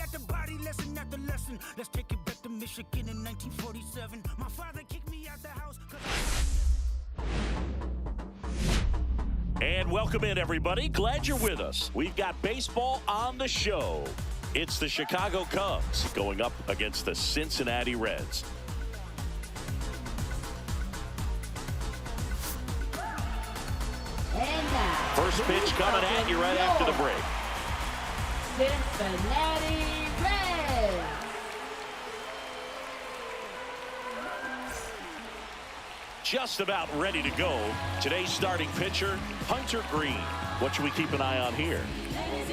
me at the body lesson after lesson. Let's take it back to Michigan in 1947. My father kicked me out the house. And welcome in, everybody. Glad you're with us. We've got baseball on the show. It's the Chicago Cubs going up against the Cincinnati Reds. And now, first pitch coming at you right after the break. Cincinnati Reds. Just about ready to go. Today's starting pitcher, Hunter Greene. What should we keep an eye on here?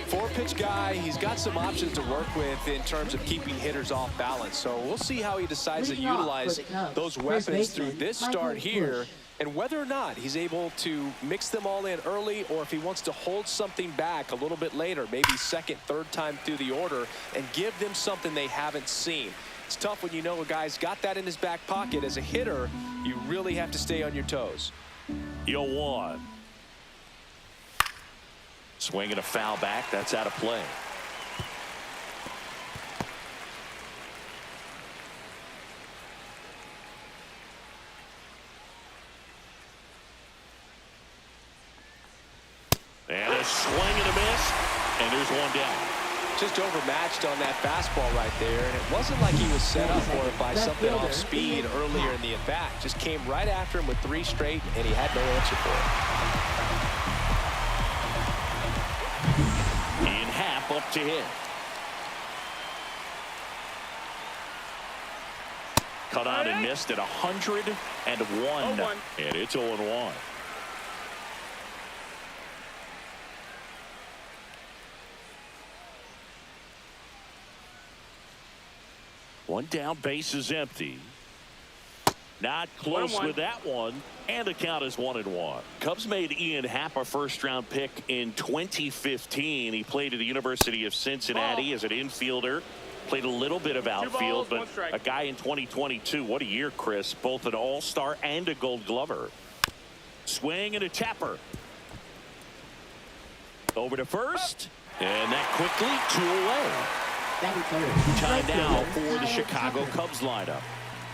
Four-pitch guy. He's got some options to work with in terms of keeping hitters off balance. So we'll see how he decides to utilize those weapons through this start here, and whether or not he's able to mix them all in early, or if he wants to hold something back a little bit later, maybe second, third time through the order, and give them something they haven't seen. It's tough when you know a guy's got that in his back pocket. As a hitter, you really have to stay on your toes. 0-1. Swinging a foul back. That's out of play. And a swing and a miss. And there's one down. Just overmatched on that fastball right there, and it wasn't like he was set up for it by something off speed earlier in the at-bat. Just came right after him with 3 straight, and he had no answer for it. Ian Happ up to hit. Cut on and missed at 101. And it's 0-1. One down, base is empty. Not close with that one, and the count is 1-1. Cubs made Ian Happ a first-round pick in 2015. He played at the University of Cincinnati as an infielder. Played a little bit of outfield, but a guy in 2022. What a year, Chris. Both an all-star and a gold glover. Swing and a tapper. Over to first, and that quickly 2 away. Time now for the Chicago Cubs lineup.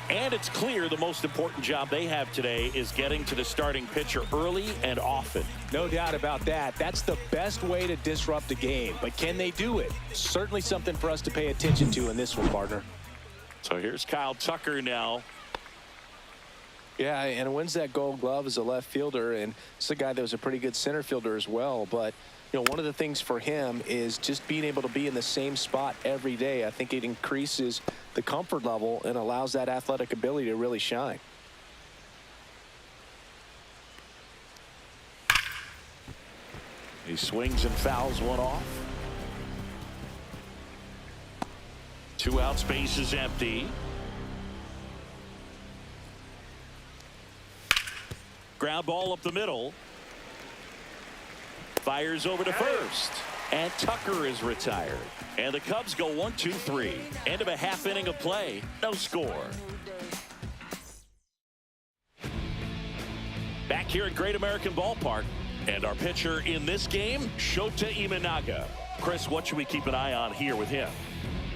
And it's clear the most important job they have today is getting to the starting pitcher early and often. No doubt about that. That's the best way to disrupt the game. But can they do it? Certainly something for us to pay attention to in this one, partner. So here's Kyle Tucker now. Yeah, and wins that gold glove as a left fielder, and it's a guy that was a pretty good center fielder as well. But you know, one of the things for him is just being able to be in the same spot every day. I think it increases the comfort level and allows that athletic ability to really shine. He swings and fouls one off. 2 outs, base is empty. Ground ball up the middle. Fires over to first, and Tucker is retired. And the Cubs go 1-2-3. End of a half inning of play. No score. Back here at Great American Ballpark. And our pitcher in this game, Shota Imanaga. Chris, what should we keep an eye on here with him?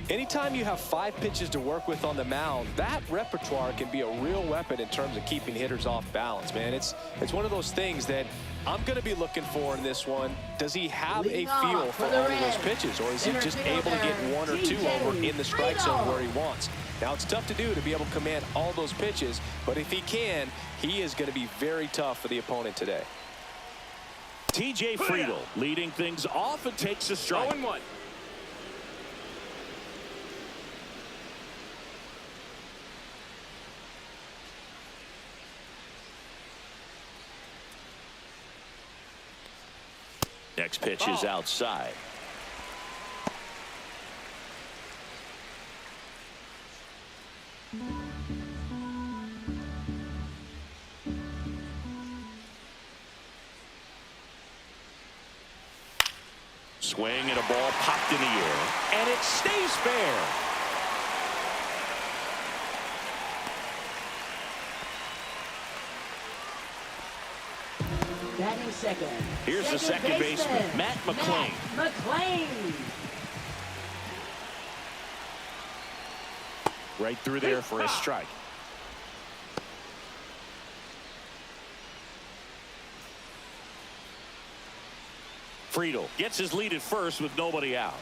Anytime you have 5 pitches to work with on the mound, that repertoire can be a real weapon in terms of keeping hitters off balance, man. It's one of those things that I'm going to be looking for in this one. Does he have a feel for all of those pitches, or is he just able to get 1 or 2 over in the strike zone where he wants? Now, it's tough to do to be able to command all those pitches, but if he can, he is going to be very tough for the opponent today. TJ Friedl leading things off and takes a strike. 0-1. Next pitch is outside. Swing and a ball popped in the air, and it stays fair. Batting second. Here's the second baseman, Matt McLain. Right through there for a strike. Friedel gets his lead at first with nobody out.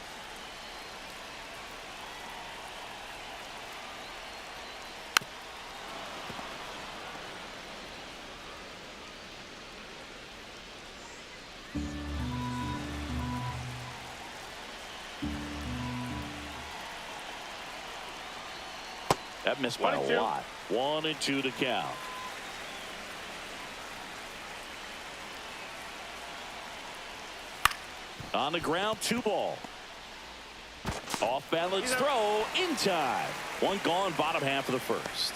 That missed by a lot. 1-2 to count. On the ground, 2 ball. Off balance throw in time. 1 gone, bottom half of the first.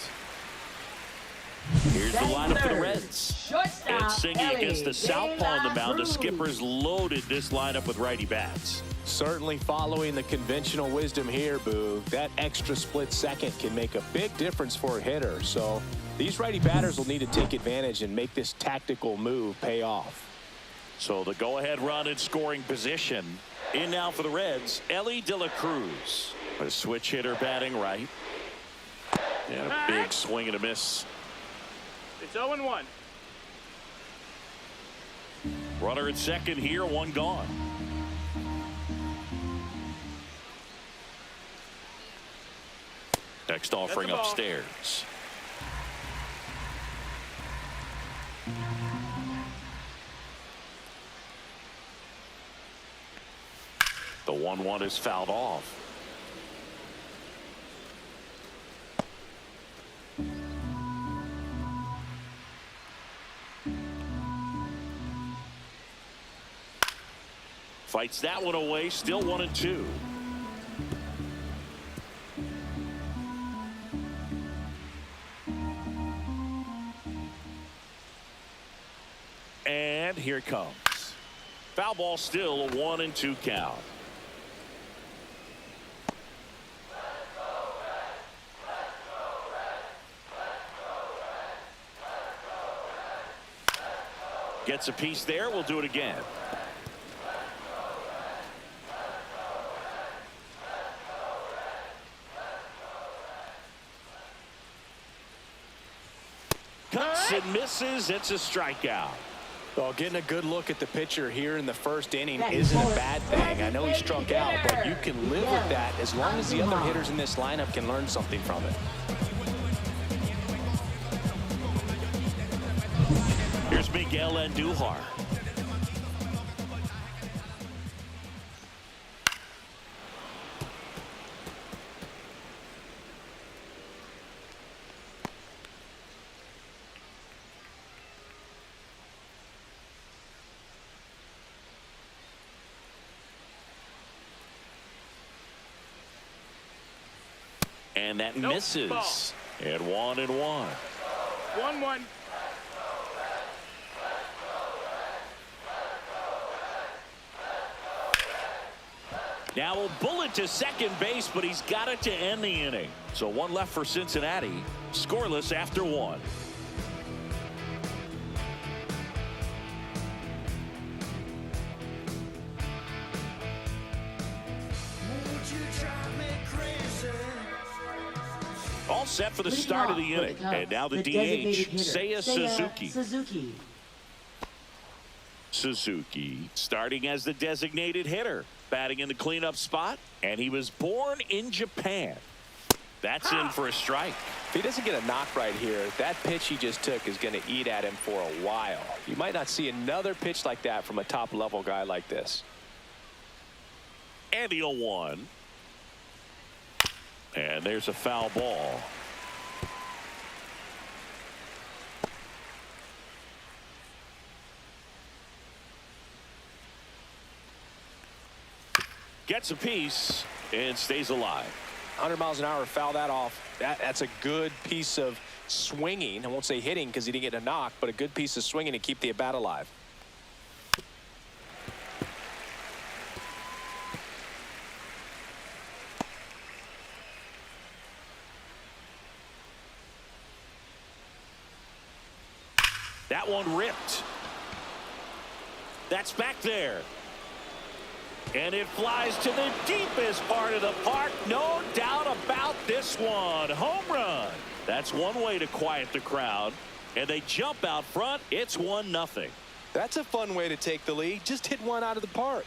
Here's the lineup for the Reds. And singing against the southpaw on the mound. The Skippers loaded this lineup with righty bats. Certainly following the conventional wisdom here, Boog. That extra split second can make a big difference for a hitter. So these righty batters will need to take advantage and make this tactical move pay off. So the go-ahead run in scoring position. In now for the Reds, Elly De La Cruz. A switch hitter batting right. And a big swing and a miss. It's 0-1. Runner at second here, 1 gone. Next offering upstairs. The 1-1 is fouled off. Fights that one away, still 1-2. And here it comes. Foul ball, still a 1-2 count. Gets a piece there. We'll do it again. Cuts and misses. It's a strikeout. Well, getting a good look at the pitcher here in the first inning isn't a bad thing. I know he struck out, but you can live with that as long as the other hitters in this lineup can learn something from it. Here's Miguel Andujar. And that misses. Ball. And 1-1. 1-1. Now a bullet to second base, but he's got it to end the inning. So 1 left for Cincinnati. Scoreless after 1. All set for the start of the inning. And now the DH, Seiya Suzuki. Suzuki starting as the designated hitter, batting in the cleanup spot, and he was born in Japan. That's in for a strike. If he doesn't get a knock right here, that pitch he just took is going to eat at him for a while. You might not see another pitch like that from a top-level guy like this. And the 0-1. And there's a foul ball. Gets a piece and stays alive. 100 miles an hour, foul that off. That's a good piece of swinging. I won't say hitting because he didn't get a knock, but a good piece of swinging to keep the at-bat alive. That one ripped. That's back there. And it flies to the deepest part of the park. No doubt about this one. Home run. That's one way to quiet the crowd. And they jump out front. It's 1-0. That's a fun way to take the lead. Just hit one out of the park.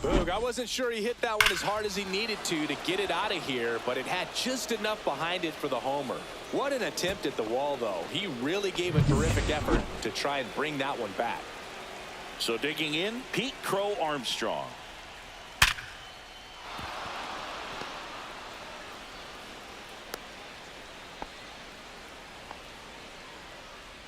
Boog, I wasn't sure he hit that one as hard as he needed to get it out of here, but it had just enough behind it for the homer. What an attempt at the wall, though. He really gave a terrific effort to try and bring that one back. So digging in, Pete Crow Armstrong.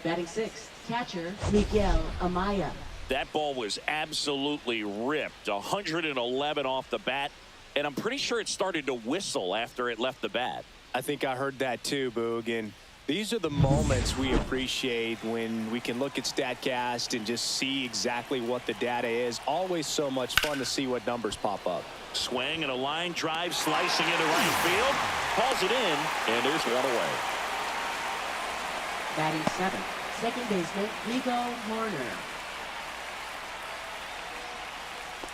Batting sixth, catcher Miguel Amaya. That ball was absolutely ripped. 111 off the bat, and I'm pretty sure it started to whistle after it left the bat. I think I heard that too, Boog, and these are the moments we appreciate when we can look at StatCast and just see exactly what the data is. Always so much fun to see what numbers pop up. Swing and a line drive slicing into right field. Calls it in, and there's one away. Batting seventh, second baseman Nico Horner.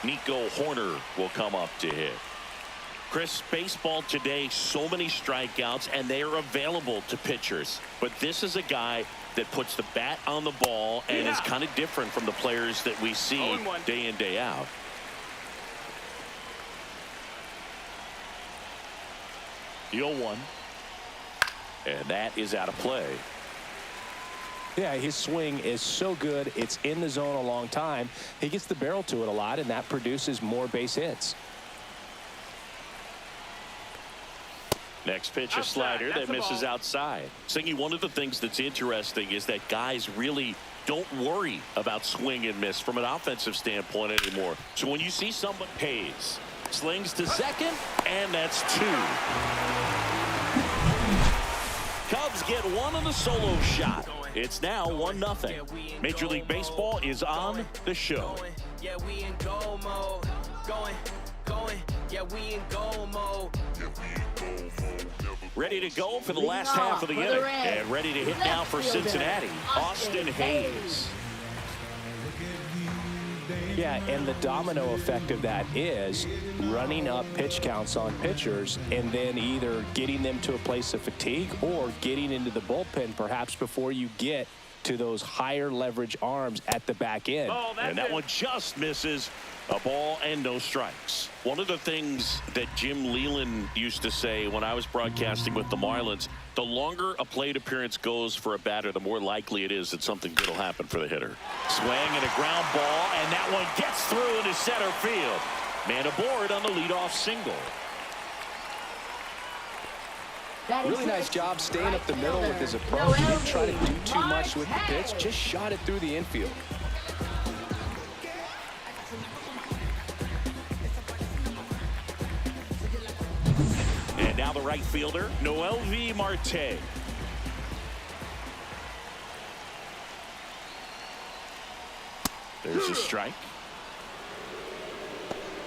Nico Horner will come up to hit. Chris, baseball today, so many strikeouts, and they are available to pitchers. But this is a guy that puts the bat on the ball and is kind of different from the players that we see day in, day out. The 0-1. And that is out of play. Yeah, his swing is so good. It's in the zone a long time. He gets the barrel to it a lot, and that produces more base hits. Next pitch, a slider that misses outside. Singy, one of the things that's interesting is that guys really don't worry about swing and miss from an offensive standpoint anymore. So when you see someone Hayes slings to second, and that's 2. Cubs get one on the solo shot. It's now 1-0. Major League Baseball is on the show. Yeah, we in goal mode. Going. Yeah, we in goal mode. Ready to go for the last half of the inning. And ready to hit now for Cincinnati, Austin Hayes. Yeah, and the domino effect of that is running up pitch counts on pitchers and then either getting them to a place of fatigue or getting into the bullpen perhaps before you get to those higher leverage arms at the back end. And that one just misses. A ball and no strikes. One of the things that Jim Leland used to say when I was broadcasting with the Marlins, the longer a plate appearance goes for a batter, the more likely it is that something good will happen for the hitter. Swing and a ground ball, and that one gets through into center field. Man aboard on the leadoff single. Really nice job staying up the middle with his approach. He didn't try to do too much with the pitch, just shot it through the infield. And now the right fielder, Noelvi Marte. There's a strike.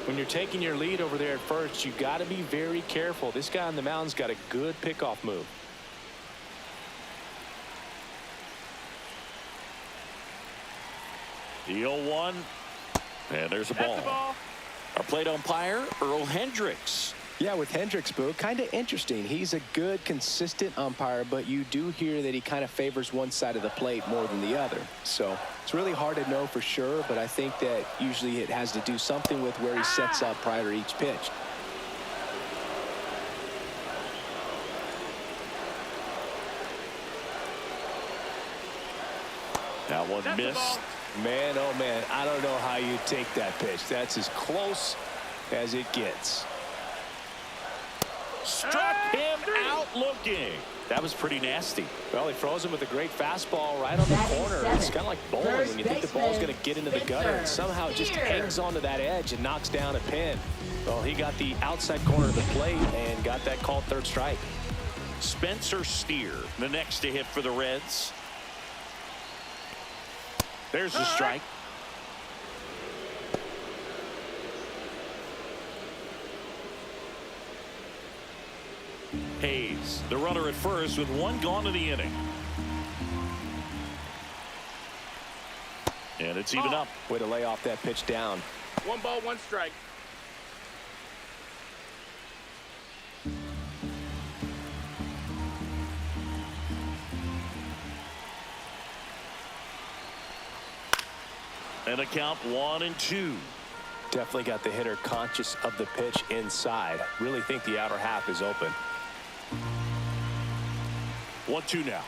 When you're taking your lead over there at first, you got to be very careful. This guy on the mound's got a good pickoff move. The 0-1. And there's a ball. Our plate umpire, Earl Hendricks. Yeah, with Hendricks, Boo, kind of interesting. He's a good, consistent umpire, but you do hear that he kind of favors one side of the plate more than the other. So it's really hard to know for sure, but I think that usually it has to do something with where he sets up prior to each pitch. That one missed. Man, oh man, I don't know how you take that pitch. That's as close as it gets. Struck him out looking. That was pretty nasty. Well, he froze him with a great fastball right on the corner. It's kind of like bowling when you think the ball's going to get into the gutter, and somehow it just hangs onto that edge and knocks down a pin. Well, he got the outside corner of the plate and got that called third strike. Spencer Steer, the next to hit for the Reds. There's the strike. Hayes, the runner at first with one gone in the inning. And it's even up. Way to lay off that pitch down. 1 ball, 1 strike. And a count 1-2. Definitely got the hitter conscious of the pitch inside. Really think the outer half is open. 1-2 now.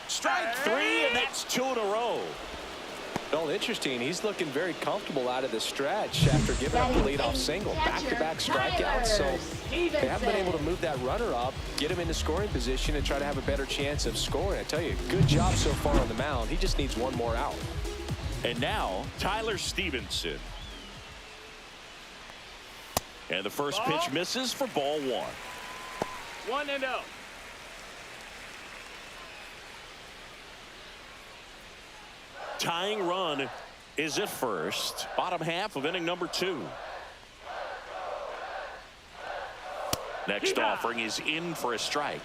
Strike 3, and that's 2 in a row. Well, interesting. He's looking very comfortable out of the stretch after giving up the leadoff single. Back-to-back strikeouts. So they haven't been able to move that runner up, get him into scoring position, and try to have a better chance of scoring. I tell you, good job so far on the mound. He just needs one more out. And now, Tyler Stevenson. And the first pitch misses for ball 1. 1-0. Tying run is at first. Bottom half of inning number 2. Next offering is in for a strike.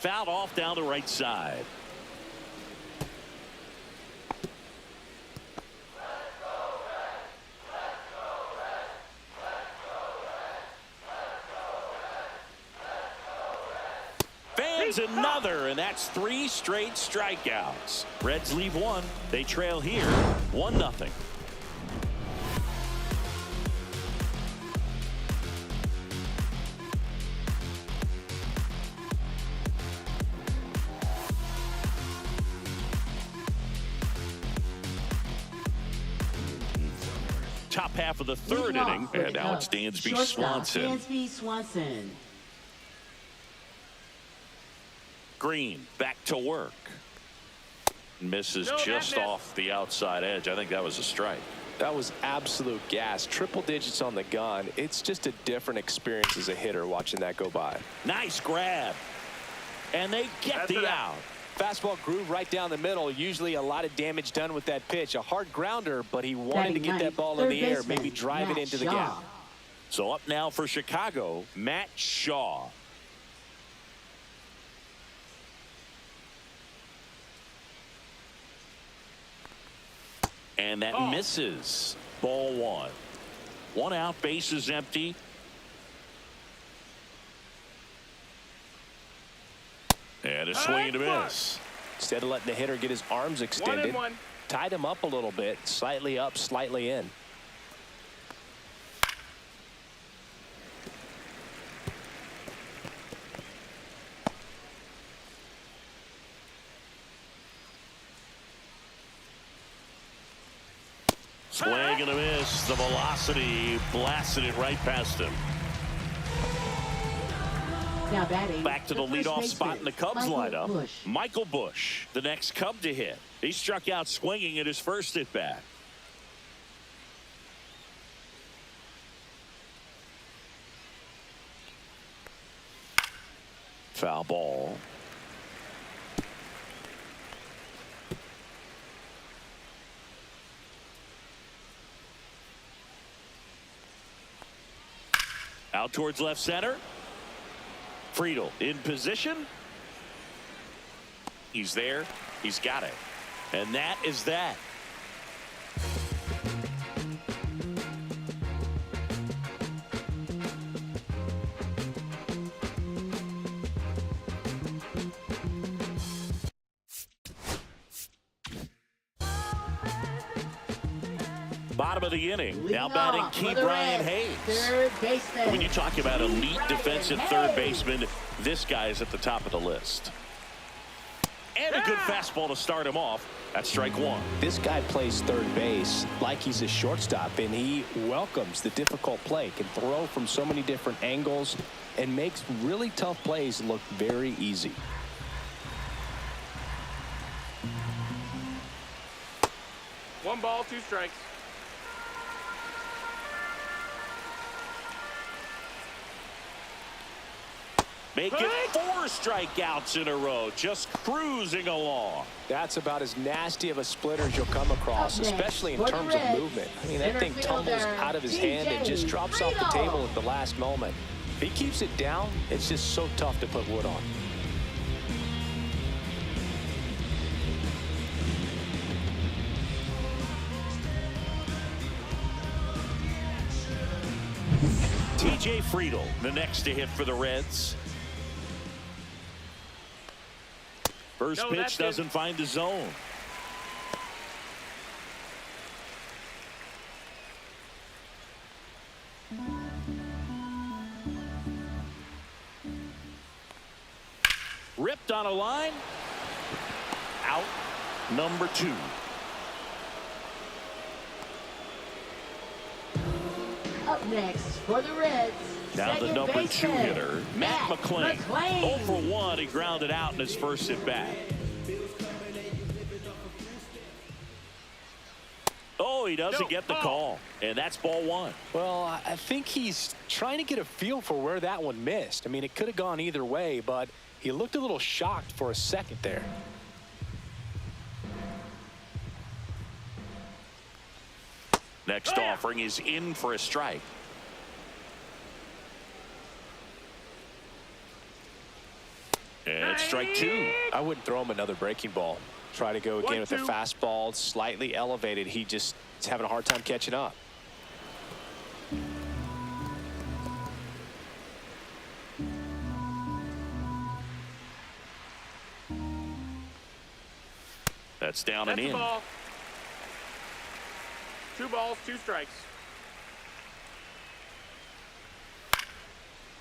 Fouled off down the right side. Fans another, and that's 3 straight strikeouts. Reds leave 1. They trail here 1-0. Top half of the 3rd inning, and now it's Dansby Swanson. Green back to work. Misses just off the outside edge. I think that was a strike. That was absolute gas. Triple digits on the gun. It's just a different experience as a hitter watching that go by. Nice grab. And they get the out. Fastball groove right down the middle. Usually a lot of damage done with that pitch. A hard grounder, but he wanted to get that ball in the air, maybe drive it into the gap. So up now for Chicago, Matt Shaw. And that misses. Ball 1. 1 out, bases empty. And a swing and a miss. Instead of letting the hitter get his arms extended, tied him up a little bit, slightly up, slightly in. Swing and a miss. The velocity blasted it right past him. Now batting, back to the leadoff spot in the Cubs lineup. Michael Busch, the next Cub to hit. He struck out swinging at his first at bat. Foul ball. Out towards left center. Friedl in position. He's there. He's got it. And that is that. Bottom of the inning. Now batting Ke'Bryan Hayes. Third baseman. When you talk about elite defensive third baseman, this guy is at the top of the list. And a good fastball to start him off. That's strike 1. This guy plays third base like he's a shortstop, and he welcomes the difficult play. Can throw from so many different angles and makes really tough plays look very easy. One ball, 2 strikes. Making 4 strikeouts in a row, just cruising along. That's about as nasty of a splitter as you'll come across, especially in terms of movement. I mean, that thing tumbles out of his hand and just drops off the table at the last moment. If he keeps it down, it's just so tough to put wood on. TJ Friedl, the next to hit for the Reds. First pitch doesn't find the zone. Ripped on a line. Out. Number 2. Up next for the Reds. Now the number 2 hitter, Matt McLain. 0 for 1. He grounded out in his first at bat. Oh, he doesn't get the call, and that's ball 1. Well, I think he's trying to get a feel for where that one missed. I mean, it could have gone either way, but he looked a little shocked for a second there. Next offering is in for a strike. And it's strike 2. I wouldn't throw him another breaking ball. Try to go again with the fastball, slightly elevated. He just is having a hard time catching up. That's down and in. Ball. 2 balls, 2 strikes.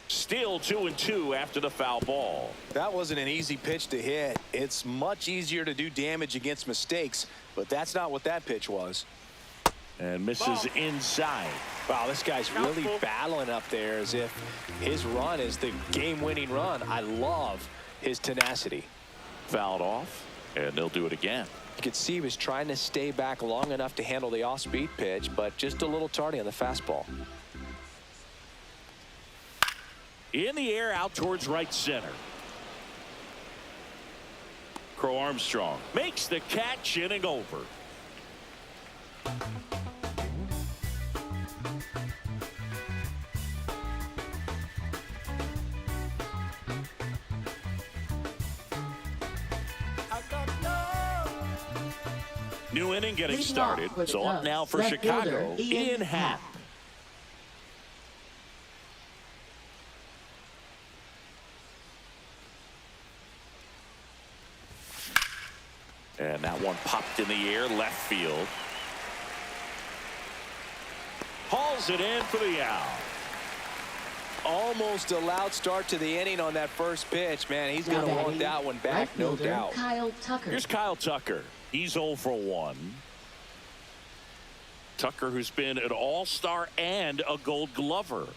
Still 2-2 after the foul ball. That wasn't an easy pitch to hit. It's much easier to do damage against mistakes, but that's not what that pitch was. And misses inside. Wow, this guy's really battling up there as if his run is the game-winning run. I love his tenacity. Fouled off, and they'll do it again. You could see he was trying to stay back long enough to handle the off-speed pitch, but just a little tardy on the fastball. In the air, out towards right center. Crow Armstrong makes the catch, inning over. New inning getting started. So up now for Chicago, Ian Happ. And that one popped in the air, left field. Hauls it in for the out. Almost a loud start to the inning on that first pitch. Man, he's going to want that one back, no doubt. Kyle Tucker. Here's Kyle Tucker. He's 0 for 1. Tucker, who's been an all-star and a Gold Glover.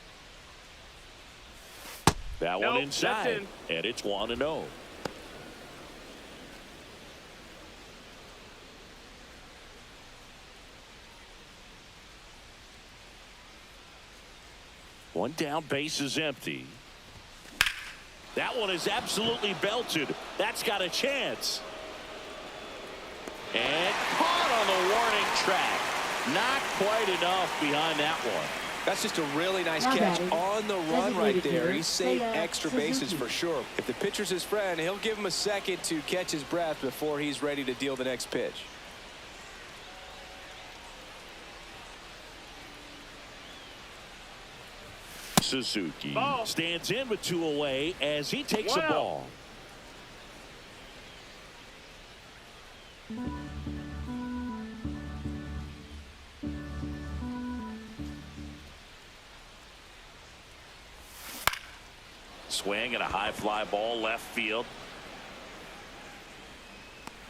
That one inside, and it's 1-0. One down, base is empty. That one is absolutely belted. That's got a chance. And caught on the warning track. Not quite enough behind that one. That's just a really nice catch on the run right there. He saved extra bases for sure. If the pitcher's his friend, he'll give him a second to catch his breath before he's ready to deal the next pitch. Suzuki stands in with 2 away as he takes a ball. Swing and a high fly ball left field.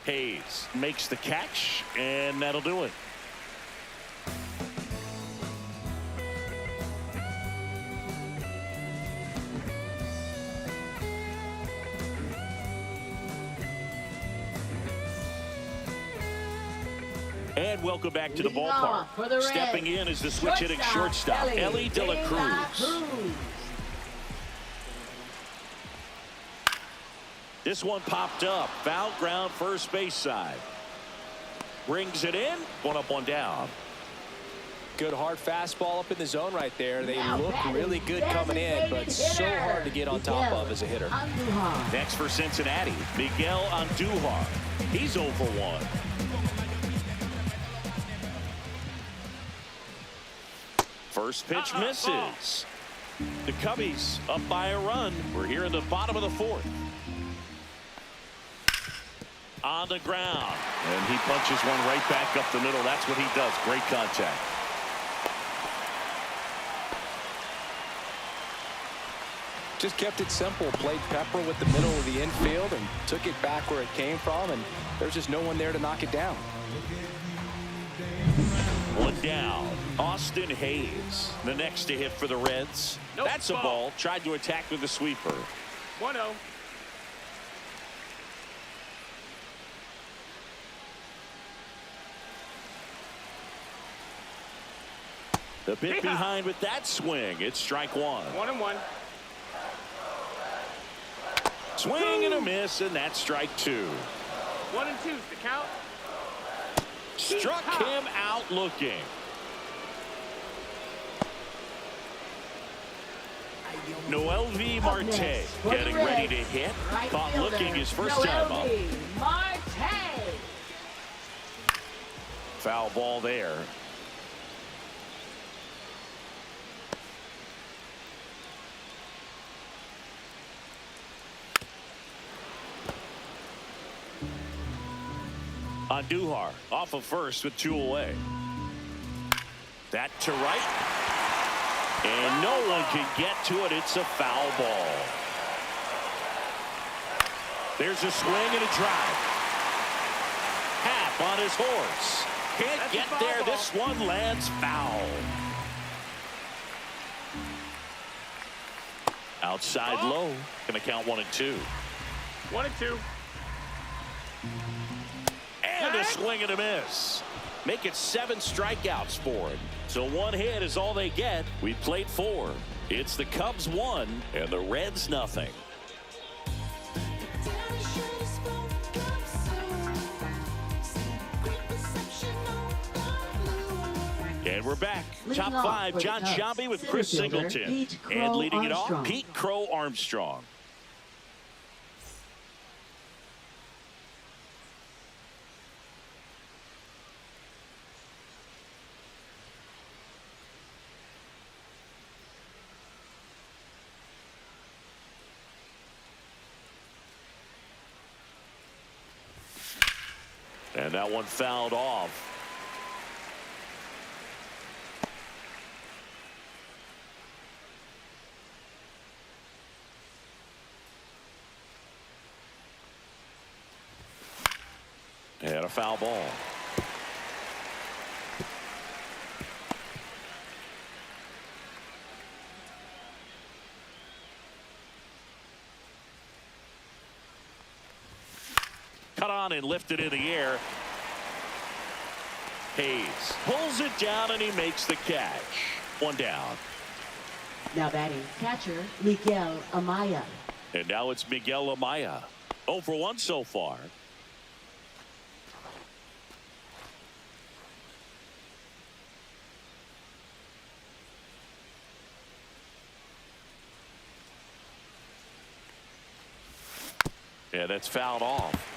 Hayes makes the catch, and that'll do it. And welcome back to the ballpark. Stepping in is the switch hitting shortstop, Elly De La Cruz. This one popped up. Foul ground, first base side. Brings it in. 1 up, 1 down. Good hard fastball up in the zone right there. They Now look batting, really good coming in, but so hitter, hard to get on top Miguel of as a hitter. Andujar. Next for Cincinnati, Miguel Andujar. He's 0 for 1. First pitch misses. The Cubbies up by a run. We're here in the bottom of the 4th. On the ground. And he punches one right back up the middle. That's what he does. Great contact. Just kept it simple. Played pepper with the middle of the infield and took it back where it came from, and there's just no one there to knock it down. One down. Austin Hayes, the next to hit for the Reds. Nope, That's a ball. ball. Tried to attack with the sweeper. 1-0. The bit Yeah. behind with that swing. It's strike 1. 1-1. Swing and a miss, and that's strike 2. 1-2 is the count. Struck him out looking. Noel V. Up Marte next, for the getting ready to Reds, hit. right Caught fielder, looking his first time up. Noelvi Marte. Foul ball there. Andujar off of first with 2 away. That to right. And no one can get to it. It's a foul ball. There's a swing and a drive. Happ on his horse. Can't That's a get foul there. ball. This one lands foul. Outside Ball. low. Gonna count 1 and 2. 1-2. And a swing and a miss. Make it 7 strikeouts for him. So 1 hit is all they get. We played 4. It's the Cubs 1 and the Reds nothing. And we're back. Leading Top off 5, for the John Cubs, Sciambi with center Chris fielder, Singleton. Pete Crow And leading it off, Armstrong. Pete Crow Armstrong. And that one fouled off. And a foul ball. Cut on and lifted in the air. Hayes pulls it down and he makes the catch. 1 down. Now batting, catcher Miguel Amaya. And now it's Miguel Amaya. 0 for 1 so far. Yeah, that's fouled off.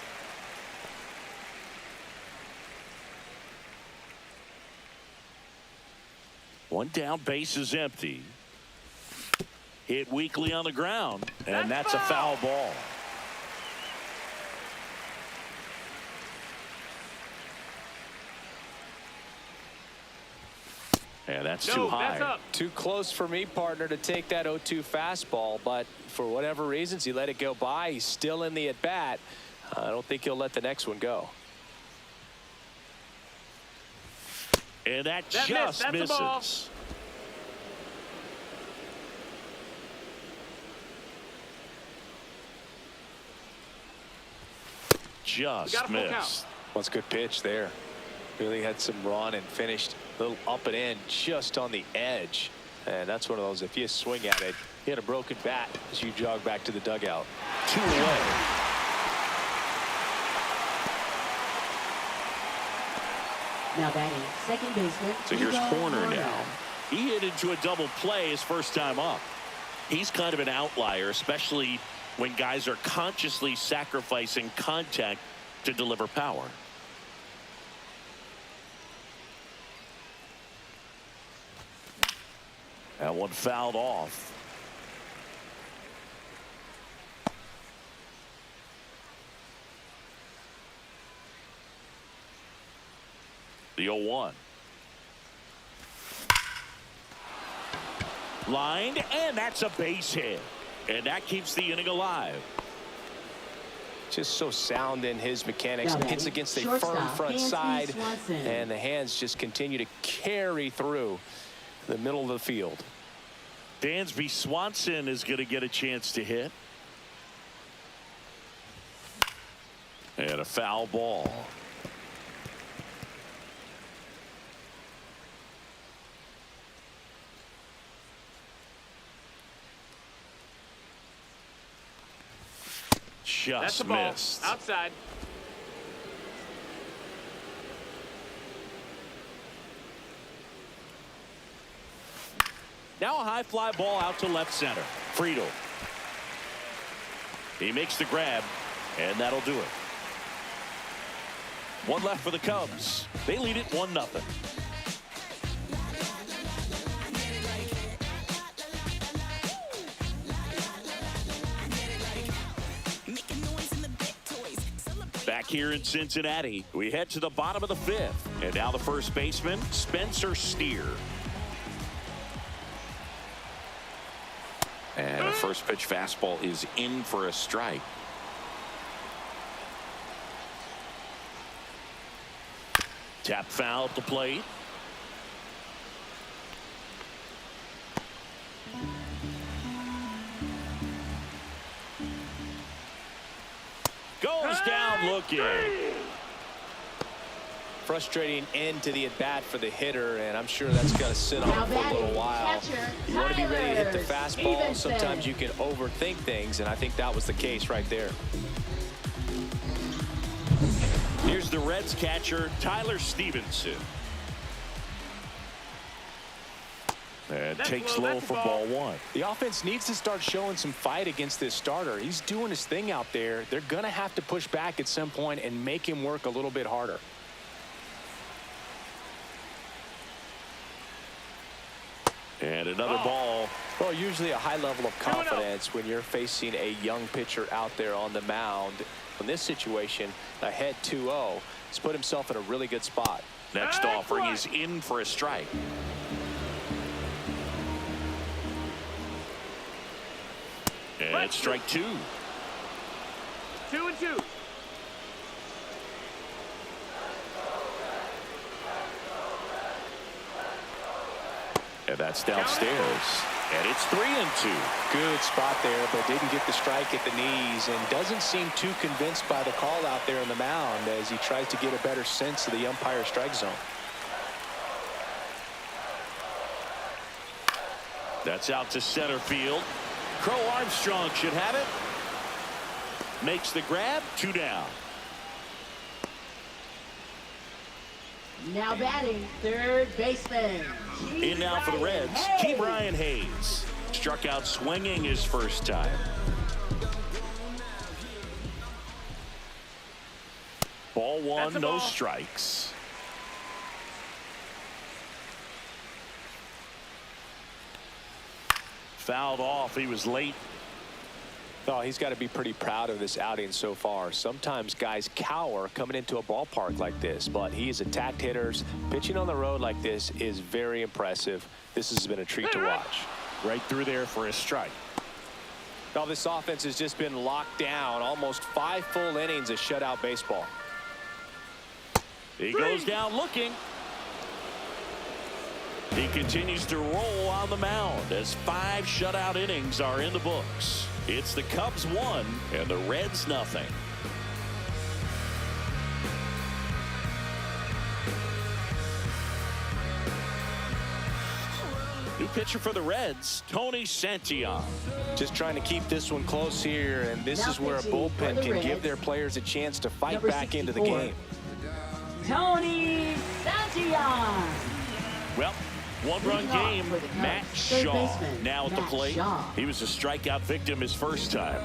One down, base is empty. Hit weakly on the ground, and that's a foul ball. And that's too high. That's up. Too close for me, partner, to take that 0-2 fastball, but for whatever reasons, he let it go by. He's still in the at-bat. I don't think he'll let the next one go. And that That just missed. That's a ball. misses. Just got a full count. missed. That's a good pitch there. Really had some run and finished a little up and in just on the edge. And that's one of those, if you swing at it, you had a broken bat as you jog back to the dugout. 2 away. Now batting, second baseman. So here's Nico Corner Hoerner. now. He hit into a double play his first time up. He's kind of an outlier, especially when guys are consciously sacrificing contact to deliver power. That one fouled off. The 0-1. Lined, and that's a base hit. And that keeps the inning alive. Just so sound in his mechanics. Now Hits against a shortstop, firm front Dansby side. Swanson. And the hands just continue to carry through the middle of the field. Dansby Swanson is going to get a chance to hit. And a foul ball. That's Just the ball. missed. Outside. Now a high fly ball out to left center. Friedel. He makes the grab, and that'll do it. One left for the Cubs. They lead it 1-0. Back here in Cincinnati, we head to the bottom of the 5th. And now the first baseman, Spencer Steer. And the first pitch fastball is in for a strike. Tap foul at the plate. Goes down looking. Frustrating end to the at-bat for the hitter, and I'm sure that's going to sit on him for a little while. You want to be ready to hit the fastball. Sometimes you can overthink things, and I think that was the case right there. Here's the Reds catcher, Tyler Stevenson. And That's takes low, low that's for a ball ball. 1. The offense needs to start showing some fight against this starter. He's doing his thing out there. They're going to have to push back at some point and make him work a little bit harder. And another ball. Well, usually a high level of confidence when you're facing a young pitcher out there on the mound. In this situation, ahead 2-0, he's put himself in a really good spot. Next offering is in for a strike. And it's strike 2. 2-2. And that's downstairs. And it's 3-2. Good spot there, but didn't get the strike at the knees and doesn't seem too convinced by the call out there in the mound as he tries to get a better sense of the umpire's strike zone. That's out to center field. Crow Armstrong should have it. Makes the grab. 2 down. Now batting, third baseman. In now for the Reds, Ke'Bryan Hayes. Struck out swinging his first time. Ball 1, That's a no ball. strikes. Fouled off. He was late. Oh, he's got to be pretty proud of this outing so far. Sometimes guys cower coming into a ballpark like this, but he has attacked hitters. Pitching on the road like this is very impressive. This has been a treat to watch. Right through there for a strike. Now this offense has just been locked down. Almost 5 full innings of shutout baseball. He goes down looking. He continues to roll on the mound as 5 shutout innings are in the books. It's the Cubs 1 and the Reds 0. New pitcher for the Reds, Tony Santillan. Just trying to keep this one close here, and this Now is where a pitching for bullpen the can give Reds, their players a chance to fight number back into the 64. game. Tony Santillan. Well, one-run game. Matt Shaw now at the plate. He was a strikeout victim his first time.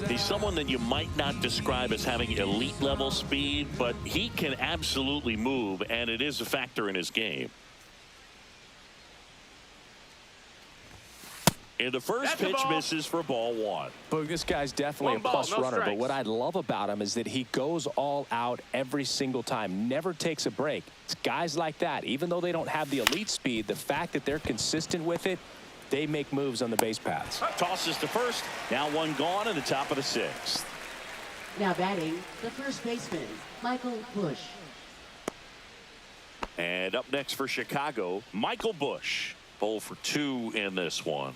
He's someone that you might not describe as having elite level speed, but he can absolutely move, and it is a factor in his game. And the first pitch misses for ball one. Boog, this guy's definitely a plus runner, but what I love about him is that he goes all out every single time, never takes a break. It's guys like that, even though they don't have the elite speed, the fact that they're consistent with it, they make moves on the base paths. Tosses to first. Now one gone in the top of the sixth. Now batting, the first baseman, Michael Busch. And up next for Chicago, Michael Busch. 0 for 2 in this one.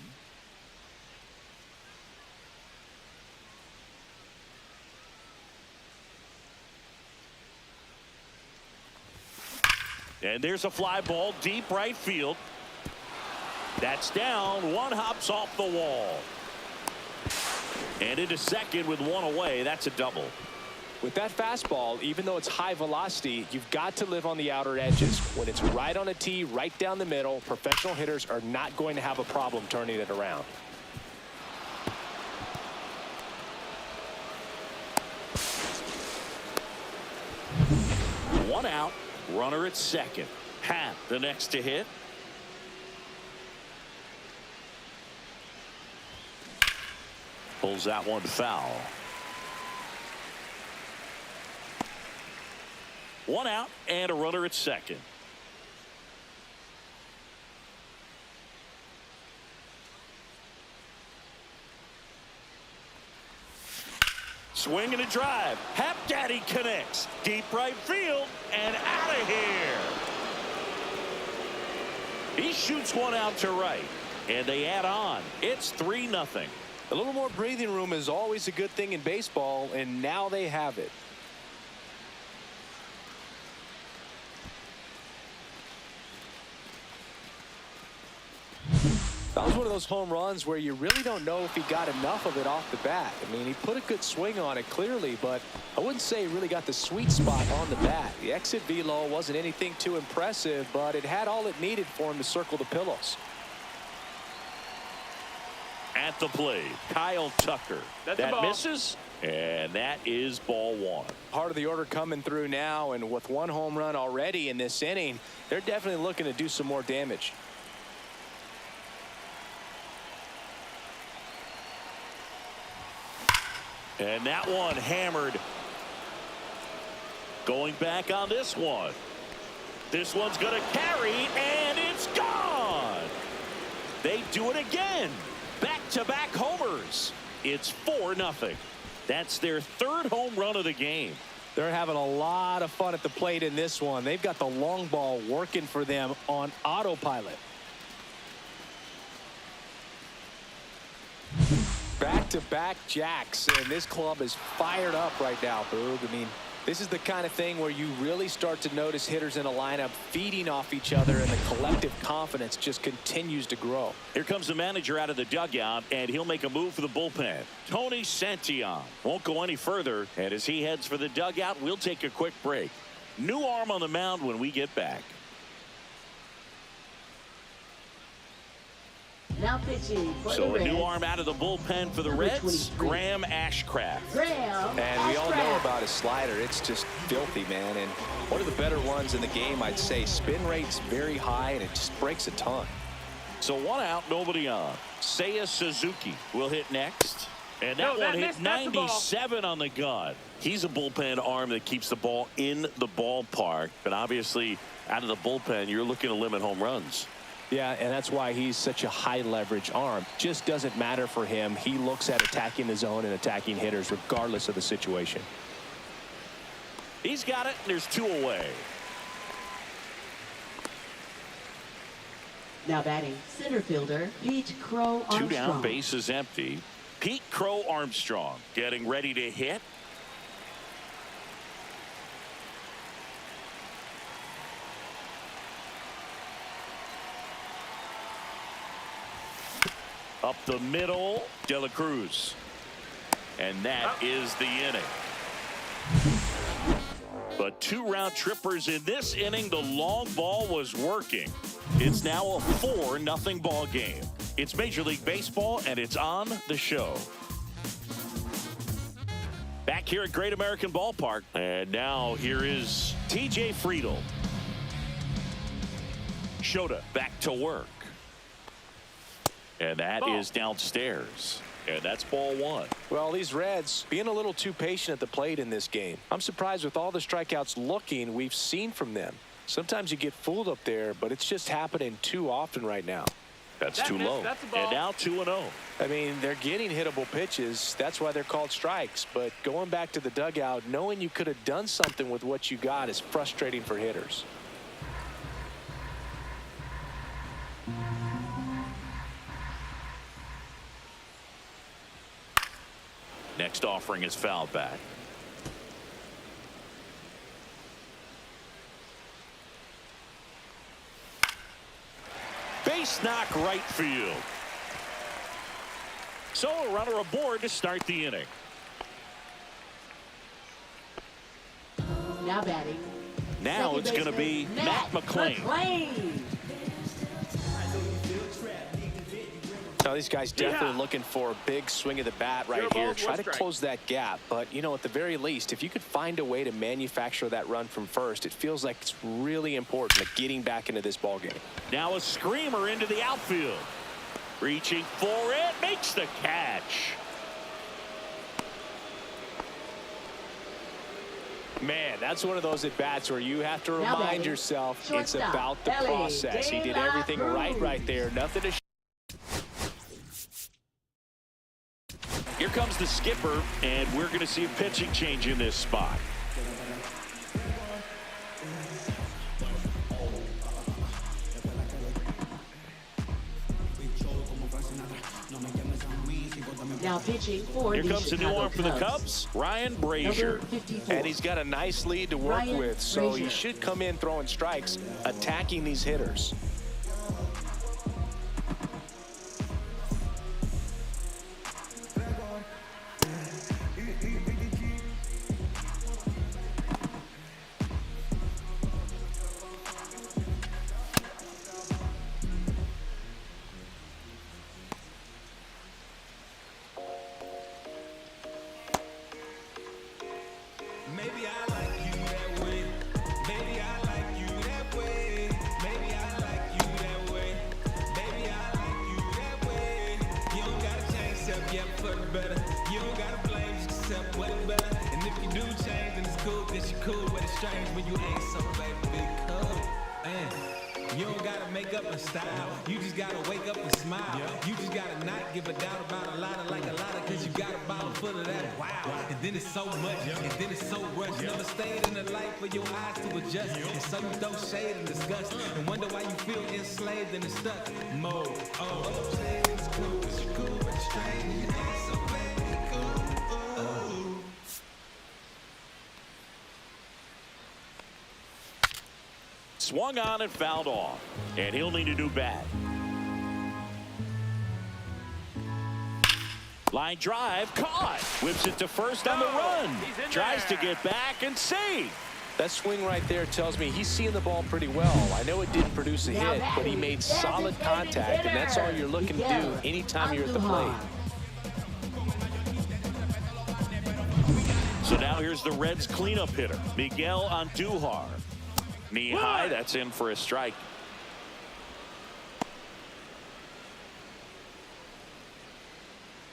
And there's a fly ball deep right field. That's down. One hops off the wall. And into second with one away. That's a double. With that fastball, even though it's high velocity, you've got to live on the outer edges. When it's right on a tee, right down the middle, professional hitters are not going to have a problem turning it around. One out. Runner at second. Happ the next to hit. Pulls that one foul. One out and a runner at second. Swing and a drive. Happ Daddy connects. Deep right field and out of here. He shoots one out to right. And they add on. It's 3-0. A little more breathing room is always a good thing in baseball, and now they have it. That was one of those home runs where you really don't know if he got enough of it off the bat. I mean, he put a good swing on it clearly, but I wouldn't say he really got the sweet spot on the bat. The exit velo wasn't anything too impressive, but it had all it needed for him to circle the pillows. At the plate, Kyle Tucker. That misses, and that is ball one. Part of the order coming through now, and with one home run already in this inning, they're definitely looking to do some more damage. And that one hammered. Going back on this one. This one's going to carry, and it's gone. They do it again. Back-to-back homers. It's 4-0. That's their third home run of the game. They're having a lot of fun at the plate in this one. They've got the long ball working for them on autopilot. Back-to-back jacks, and this club is fired up right now, Boog. I mean, this is the kind of thing where you really start to notice hitters in a lineup feeding off each other, and the collective confidence just continues to grow. Here comes the manager out of the dugout, and he'll make a move for the bullpen. Tony Santillan won't go any further, and as he heads for the dugout, we'll take a quick break. New arm on the mound when we get back. Now pitching for So the a new Reds, arm out of the bullpen for the number Reds, 23. Graham Ashcraft. Graham And we all know Ashcraft. about his slider. It's just filthy, man. And one of the better ones in the game, I'd say. Spin rate's very high, and it just breaks a ton. So one out, nobody on. Seiya Suzuki will hit next. And that one hit 97 on the gun. He's a bullpen arm that keeps the ball in the ballpark. But obviously, out of the bullpen, you're looking to limit home runs. Yeah, and that's why he's such a high leverage arm. Just doesn't matter for him. He looks at attacking the zone and attacking hitters regardless of the situation. He's got it, and there's two away. Now batting, center fielder Pete Crow Armstrong. Two down, base is empty. Pete Crow Armstrong getting ready to hit. Up the middle, De La Cruz. And that is the inning. But 2 round trippers in this inning. The long ball was working. It's now a 4-0 ball game. It's Major League Baseball, and it's on the show. Back here at Great American Ballpark. And now here is TJ Friedl. Shota back to work. And that is downstairs. And that's ball 1. Well, these Reds being a little too patient at the plate in this game. I'm surprised with all the strikeouts we've seen from them. Sometimes you get fooled up there, but it's just happening too often right now. That's too low. That's a ball. And now 2-0. I mean, they're getting hittable pitches. That's why they're called strikes. But going back to the dugout, knowing you could have done something with what you got is frustrating for hitters. Next offering is fouled back. Base knock right field. So a runner aboard to start the inning. Now batting. Now it's going to be Matt McLain. Now these guys definitely looking for a big swing of the bat right here. Try to close that gap. But, you know, at the very least, if you could find a way to manufacture that run from first, it feels like it's really important at getting back into this ball game. Now a screamer into the outfield. Reaching for it. Makes the catch. Man, that's one of those at-bats where you have to remind yourself it's about the process. He did everything right there. Nothing to Here comes the skipper, and we're going to see a pitching change in this spot. Now pitching for Here the comes a new arm for the Cubs, Ryan Brazier. And he's got a nice lead to work Ryan with, so Brazier. he should come in throwing strikes, attacking these hitters. Maybe I like you that way. Maybe I like you that way. Maybe I like you that way. Maybe I like you that way. You don't gotta change yourself, yeah, for the better. You don't gotta blame yourself, what is better. And if you do change, then it's cool, cause you're cool. But it's strange when you ain't so, baby, cool. Man, you don't gotta make up a style. You just gotta wake up and smile. You just gotta not give a doubt about a lot of cause you got a bottle full of that wow. And then it's so much, and then it's so rushed. Never stayed in the light for your eyes to adjust. And so you throw shade and disgust and wonder why you feel enslaved and stuck mode. Oh, it's cool, but you're cool, but you're strange. You ain't so baby cool. Swung on and fouled off. And he'll need a new bat. Line drive, caught. Whips it to first on the run. Tries to get back and save. That swing right there tells me he's seeing the ball pretty well. I know it didn't produce a hit, but he made solid contact, and that's all you're looking to do anytime you're at the plate. So now here's the Reds cleanup hitter, Miguel Andujar. Knee high, that's in for a strike.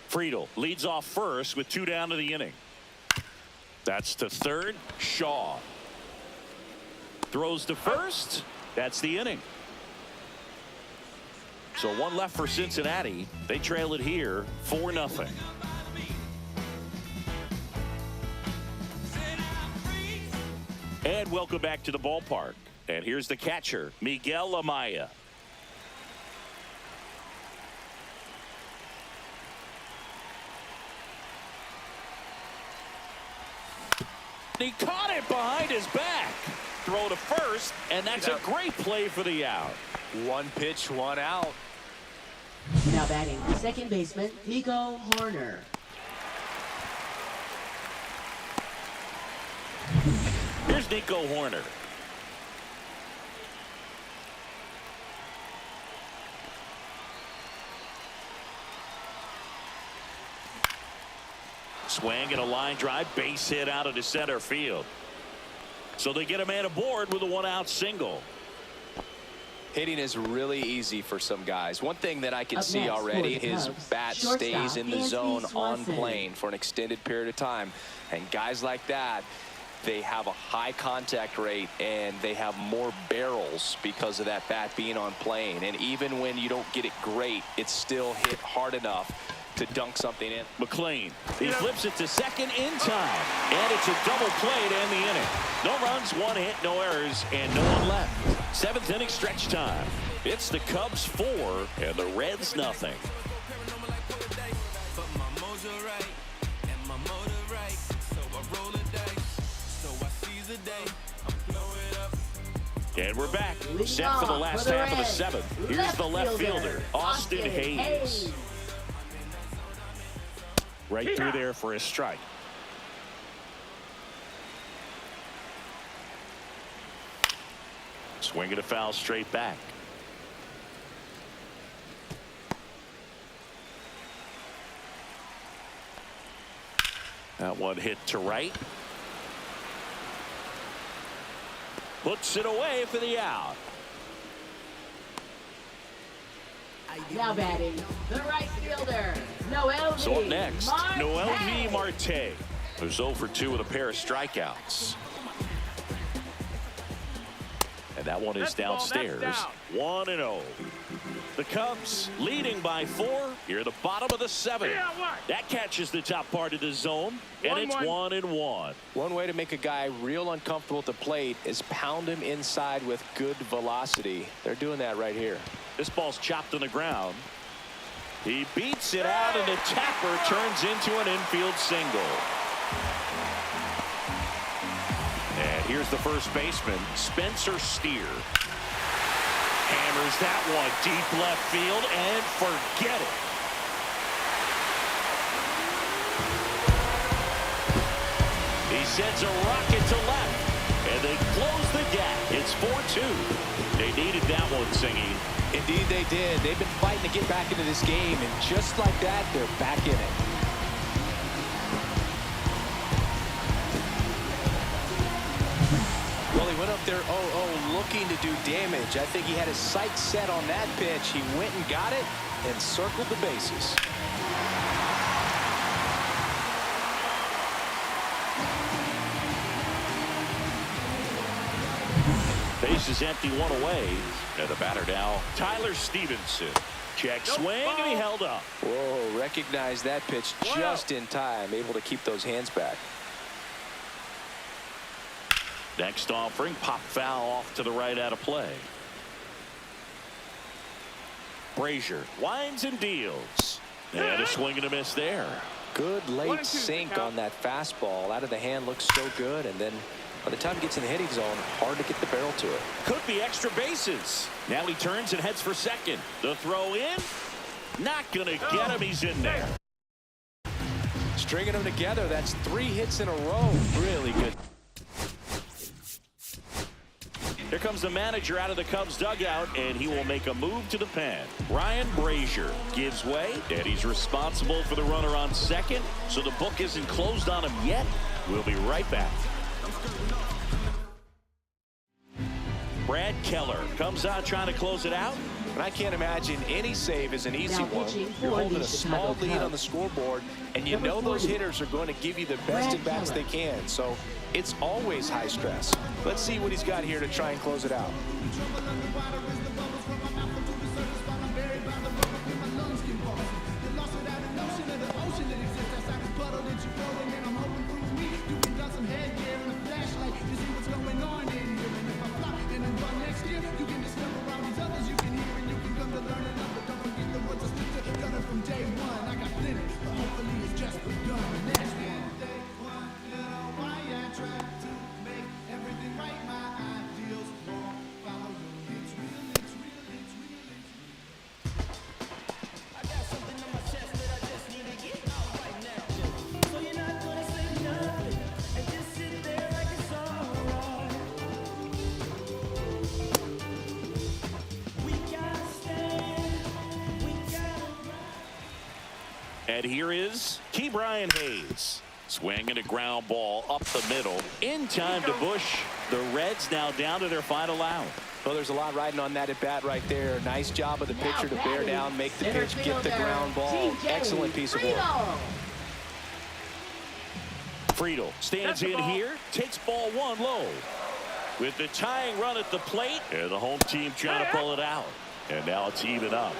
Friedl leads off first with 2 down to the inning. That's to third. Shaw throws to first. That's the inning. So 1 left for Cincinnati. They trail it here 4-0. And welcome back to the ballpark. And here's the catcher, Miguel Amaya. He caught it behind his back. Throw to first, and that's a great play for the out. 1 pitch, 1 out. Now batting second baseman Nico Horner. Here's Nico Horner. Swing and a line drive, base hit out of the center field. So they get a man aboard with a one-out single. Hitting is really easy for some guys. One thing that I can see next, already, for the his Cubs, bat shortstop, stays in the Dansby zone on Swanson. plane for an extended period of time. And guys like that, they have a high contact rate and they have more barrels because of that bat being on plane. And even when you don't get it great, it's still hit hard enough to dunk something in. McLean, he flips it to second in time, and it's a double play to end the inning. No runs, one hit, no errors, and no one left. Seventh inning stretch time. It's the Cubs 4 and the Reds nothing. And we're back, set for the last half of the seventh. Here's the left fielder, Austin Hayes. Right through there for a strike. Swinging a foul straight back. That one hit to right. Puts it away for the out. Now batting, the right fielder, Noel V. So up next, Marte. Noel V. Marte, who's 0 for 2 with a pair of strikeouts. And that one is That's ball, that's downstairs. down. 1-0. The Cubs leading by 4 here at the bottom of the 7th. Yeah, what? That catches the top part of the zone, and it's 1-1. One way to make a guy real uncomfortable at the plate is pound him inside with good velocity. They're doing that right here. This ball's chopped on the ground. He beats it out, and the tapper turns into an infield single. And here's the first baseman, Spencer Steer. Hammers that one deep left field, and forget it. He sends a rocket to left, and they close the gap. It's 4-2. They needed that one, Singy. Indeed they did. They've been fighting to get back into this game, and just like that, they're back in it. Well, he went up there 0-0 looking to do damage. I think he had his sights set on that pitch. He went and got it and circled the bases. Base is empty, one away. And the batter now, Tyler Stevenson. Check swing, and he held up. Whoa, recognized that pitch just in time, able to keep those hands back. Next offering, pop foul off to the right out of play. Brazier winds and deals. And a swing and a miss there. Good 1 late and 2, sink count. on that fastball. Out of the hand, looks so good, and then by the time he gets in the hitting zone, hard to get the barrel to it. Could be extra bases. Now he turns and heads for second. The throw in. Not going to get him. He's in there. Stringing them together, that's 3 hits in a row. Really good. Here comes the manager out of the Cubs dugout, and he will make a move to the pen. Ryan Brazier gives way, and he's responsible for the runner on second, so the book isn't closed on him yet. We'll be right back. Brad Keller comes out trying to close it out. And I can't imagine any save is an easy Now one. pitching You're for holding the a small Chicago lead on Cubs. the scoreboard, and you Number know those 40. hitters are going to give you the best Brad at-bats Keller. they can. So it's always high stress. Let's see what he's got here to try and close it out. And here is Ke'Bryan Hayes. Swinging a ground ball up the middle. In time to Bush. The Reds now down to their final out. Well, there's a lot riding on that at bat right there. Nice job of the pitcher to bear down, make the pitch, get the ground ball. Excellent piece of work. Friedel stands in here, takes ball one low. With the tying run at the plate, and the home team trying to pull it out. And now it's even up.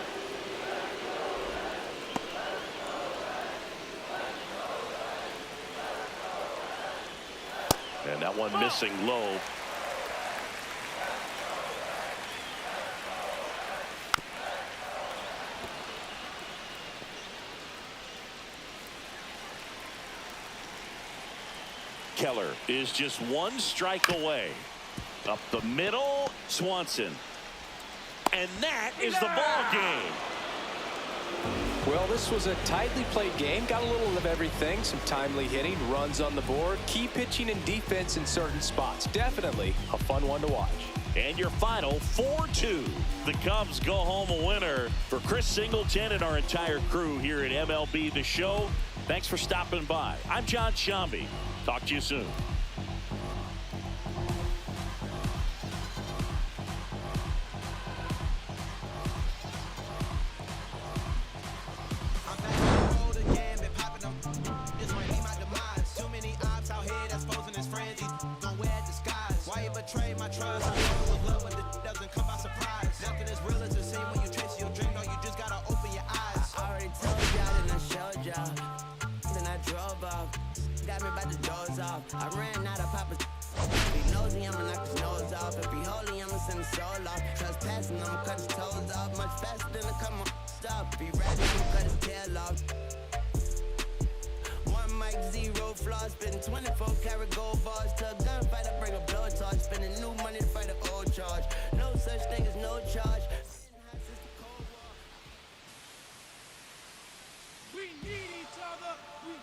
And that one missing low. Keller is just one strike away. Up the middle, Swanson. And that is the ball game. Well, this was a tightly played game. Got a little of everything. Some timely hitting, runs on the board, key pitching and defense in certain spots. Definitely a fun one to watch. And your final 4-2. The Cubs go home a winner. For Chris Singleton and our entire crew here at MLB The Show, thanks for stopping by. I'm John Shambi. Talk to you soon. Betray my trust. Was love, but it doesn't come by surprise. Nothing is real as the same when you chase your dream. No, you just gotta open your eyes. I already told y'all and I showed y'all. Then I drove off. Got me by the doors off. I ran out of Papa's. Be nosy, I'ma knock his nose off. If he holy, I'ma send his soul off. Trespassing, I'ma cut his toes off. Much faster than a come on. Stop. Be ready, I'ma cut his tail off. One mic, zero flaws, spitting 24 karat gold bars to a gunfighter, bring a blowtorch, spending new money to fight an old charge. No such thing as no charge. We need each other. We